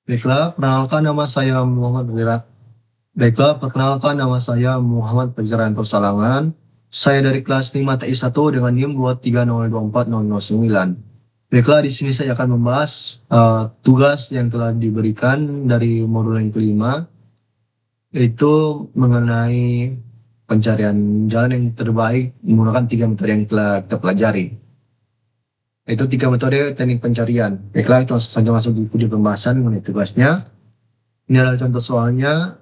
Perkenalkan nama saya Muhammad Fajranto Salangan. Saya dari kelas 5 TI 1 dengan NIM 230240009. Baiklah, di sini saya akan membahas tugas yang telah diberikan dari modul yang kelima, yaitu mengenai pencarian jalan yang terbaik menggunakan 3 metode yang telah kita pelajari. Itu 3 metode teknik pencarian. Baiklah, itu langsung saja masuk di video pembahasan mengenai tugasnya. Ini adalah contoh soalnya.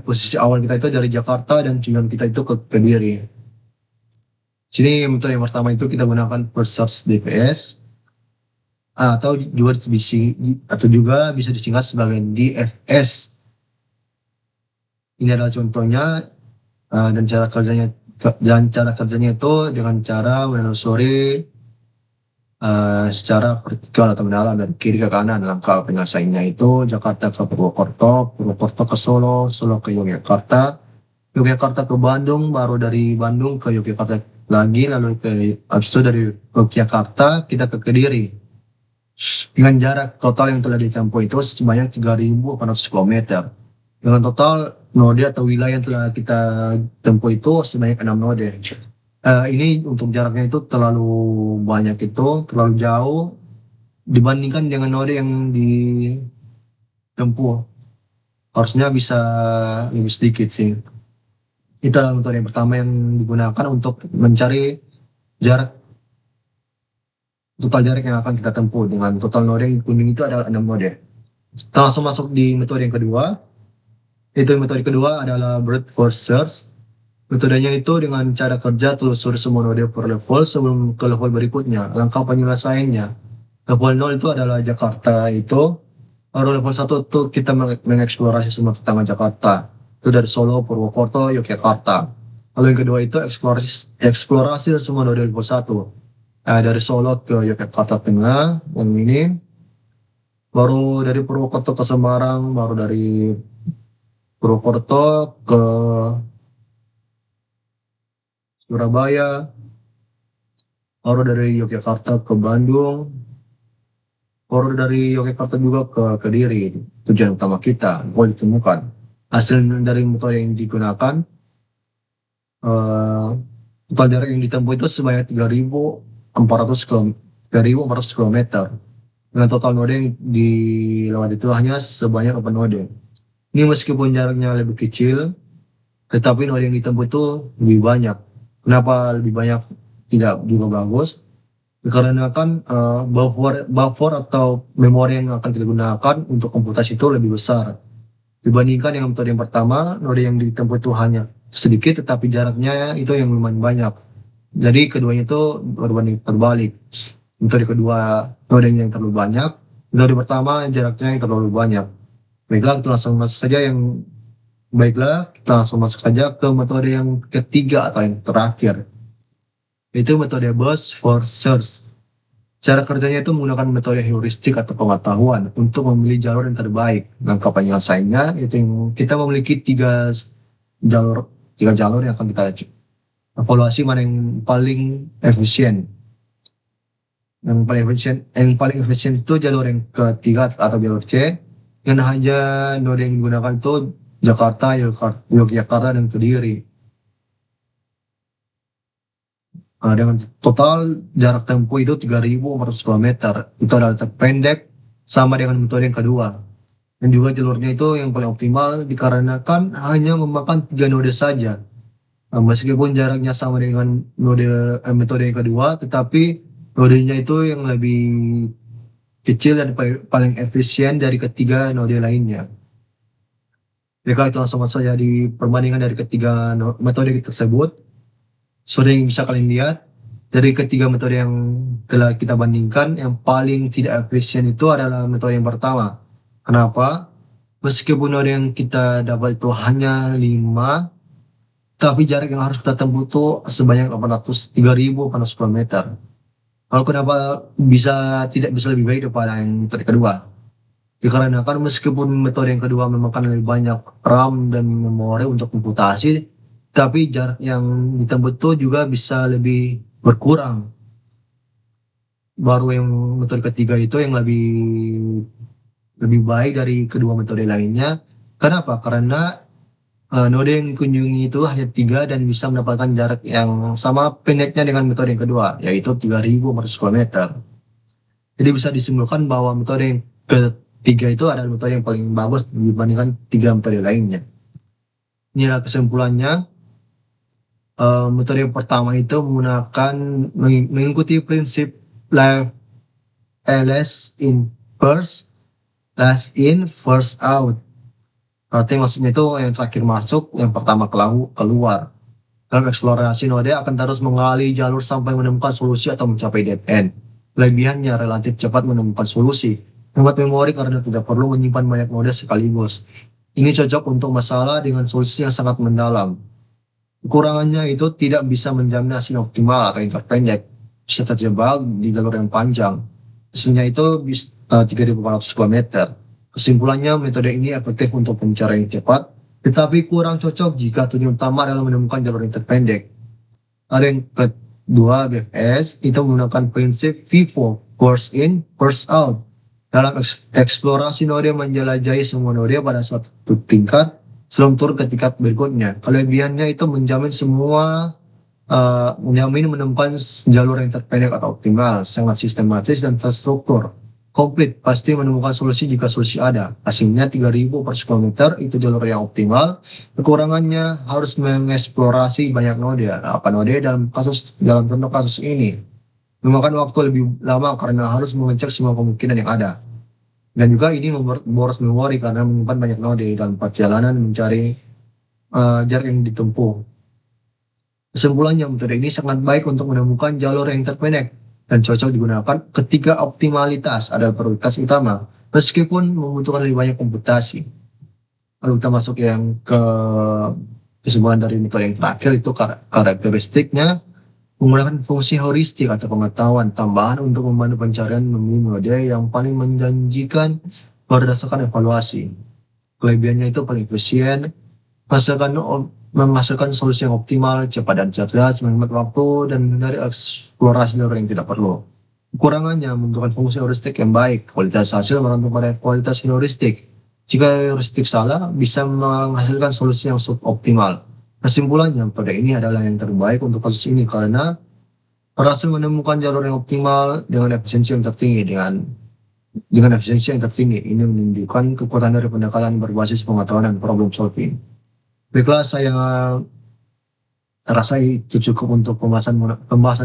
Posisi awal kita itu dari Jakarta dan tujuan kita itu ke Kediri. Sini metode yang pertama itu kita gunakan first search DPS, atau juga bisa disingkat sebagai DFS. Ini adalah contohnya, dan cara kerjanya itu dengan cara menelusuri secara vertikal atau mendalam dari kiri ke kanan. Langkah penyelesaiannya itu Jakarta ke Purwokerto, Purwokerto ke Solo, Solo ke Yogyakarta, Yogyakarta ke Bandung, baru dari Bandung ke Yogyakarta lagi, lalu habis itu dari Yogyakarta kita ke Kediri. Dengan jarak total yang telah ditempuh itu sebanyak 3.800 km. Dengan total node atau wilayah yang telah kita tempuh itu sebanyak 6 node. Ini untuk jaraknya itu terlalu banyak, itu terlalu jauh dibandingkan dengan node yang ditempuh. Harusnya bisa lebih sedikit sih. Itu adalah metode yang pertama yang digunakan untuk mencari total jarak yang akan kita tempuh. Dengan total node yang kuning itu adalah 6 node. Kita langsung masuk di metode yang kedua. Metode kedua adalah brute force search. Metodenya itu dengan cara kerja telusuri semua node per level sebelum ke level berikutnya. Langkah penyelesaiannya. Level 0 itu adalah Jakarta itu. Baru level 1 itu kita mengeksplorasi semua tetangga Jakarta. Itu dari Solo, Purwokerto, Yogyakarta. Lalu yang kedua itu eksplorasi semua node level 1. Dari Solo ke Yogyakarta Tengah, yang ini. Baru dari Purwokerto ke Semarang, baru dari Purwokerto ke Surabaya, baru dari Yogyakarta ke Bandung, baru dari Yogyakarta juga ke Kediri. Tujuan utama kita boleh ditemukan. Hasil dari metode yang digunakan, total jarak yang ditempuh itu sebanyak 3.400 km. Dengan total node yang dilewati itu hanya sebanyak 4 node. Ini meskipun jaraknya lebih kecil, tetapi node yang ditempuh itu lebih banyak. Kenapa lebih banyak tidak juga bagus? Dikarenakan buffer atau memori yang akan kita gunakan untuk komputasi itu lebih besar. Dibandingkan dengan metode yang pertama, node yang ditempuh itu hanya sedikit, tetapi jaraknya itu yang lumayan banyak. Jadi keduanya itu berbanding terbalik. Metode kedua node yang terlalu banyak, metode pertama jaraknya yang terlalu banyak. Baiklah, kita langsung masuk saja ke metode yang ketiga atau yang terakhir. Itu metode Bus for Search. Cara kerjanya itu menggunakan metode heuristik atau pengetahuan untuk memilih jalur yang terbaik. Langkah penyelesaiannya itu kita memiliki tiga jalur yang akan kita evaluasi mana yang paling efisien. Yang paling efisien itu jalur yang ketiga atau jalur C. Yang hanya node yang digunakan itu Jakarta, Yogyakarta, dan Kediri. Dengan total jarak tempuh itu 3.400 km. Itu adalah terpendek sama dengan metode yang kedua. Dan juga jalurnya itu yang paling optimal dikarenakan hanya memakan 3 node saja. Meskipun jaraknya sama dengan metode yang kedua, tetapi nodenya itu yang lebih kecil dan paling efisien dari ketiga node lainnya. Jika itu langsung saja di perbandingan dari ketiga metode tersebut, sudah yang bisa kalian lihat dari ketiga metode yang telah kita bandingkan, yang paling tidak efisien itu adalah metode yang pertama. Kenapa? Meskipun node yang kita dapat itu hanya 5, tapi jarak yang harus kita tempuh itu sebanyak 3.800 km. Lalu kenapa tidak bisa lebih baik daripada yang metode kedua? Dikarenakan meskipun metode yang kedua memakan lebih banyak RAM dan memori untuk komputasi, tapi jarak yang ditempuh itu juga bisa lebih berkurang. baru yang metode ketiga itu yang lebih lebih baik dari kedua metode lainnya. Kenapa? Karena node yang dikunjungi itu hanya tiga dan bisa mendapatkan jarak yang sama pendeknya dengan metode yang kedua, yaitu 3.400 km. Jadi bisa disimpulkan bahwa metode yang ketiga itu adalah metode yang paling bagus dibandingkan tiga metode lainnya. Inilah kesimpulannya. Metode yang pertama itu menggunakan mengikuti prinsip live less in first, last in first out. Berarti maksudnya itu yang terakhir masuk, yang pertama keluar. Dalam eksplorasi node akan terus mengali jalur sampai menemukan solusi atau mencapai dead end. Kelebihannya relatif cepat menemukan solusi. Hemat memori karena tidak perlu menyimpan banyak node sekaligus. Ini cocok untuk masalah dengan solusi yang sangat mendalam. Kekurangannya itu tidak bisa menjamin hasil optimal atau yang terpendek. Bisa terjebak di jalur yang panjang. Hasilnya itu 3.400 km. Kesimpulannya, metode ini efektif untuk pencarian yang cepat, tetapi kurang cocok jika tujuan utama adalah menemukan jalur yang terpendek. Ada yang kedua, BFS itu menggunakan prinsip FIFO, first in, first out. Dalam eksplorasi node menjelajahi semua node pada suatu tingkat sebelum turun ke tingkat berikutnya. Kelebihannya itu menjamin menemukan jalur yang terpendek atau optimal, sangat sistematis dan terstruktur. Komplit, pasti menemukan solusi jika solusi ada. Hasilnya 3.000 per kilometer itu jalur yang optimal. Kekurangannya harus mengeksplorasi banyak node. Apa node dalam contoh kasus ini memakan waktu lebih lama karena harus mengecek semua kemungkinan yang ada. Dan juga ini memboros memori karena menyimpan banyak node dalam perjalanan mencari jarak yang ditempuh. Kesimpulannya, metode ini sangat baik untuk menemukan jalur yang terpendek dan cocok digunakan ketika optimalitas adalah prioritas utama, meskipun membutuhkan lebih banyak komputasi. Lalu kita masuk yang ke kesimpulan dari metode yang terakhir, itu karakteristiknya menggunakan fungsi heuristik atau pengetahuan tambahan untuk membantu pencarian memilih metode yang paling menjanjikan berdasarkan evaluasi. Kelebihannya itu paling efisien, menghasilkan solusi yang optimal, cepat dan cerdas, menghemat waktu, dan menghindari eksplorasi jalur yang tidak perlu. Kekurangannya membutuhkan fungsi heuristik yang baik, kualitas hasil bergantung pada kualitas heuristik. Jika heuristik salah, bisa menghasilkan solusi yang suboptimal. Kesimpulannya, metode ini adalah yang terbaik untuk kasus ini karena berhasil menemukan jalur yang optimal dengan efisiensi yang tertinggi. Dengan efisiensi yang tertinggi, ini menunjukkan kekuatan dari pendekatan berbasis pengetahuan dan problem solving. Baiklah, saya rasa itu cukup untuk pembahasan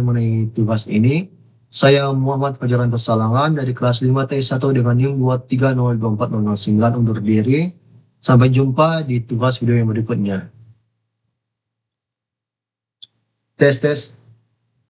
mengenai tugas ini. Saya Muhammad Fajaranto Salangan dari kelas 5T1 dengan NIM 2302409 undur diri. Sampai jumpa di tugas video yang berikutnya. Tes.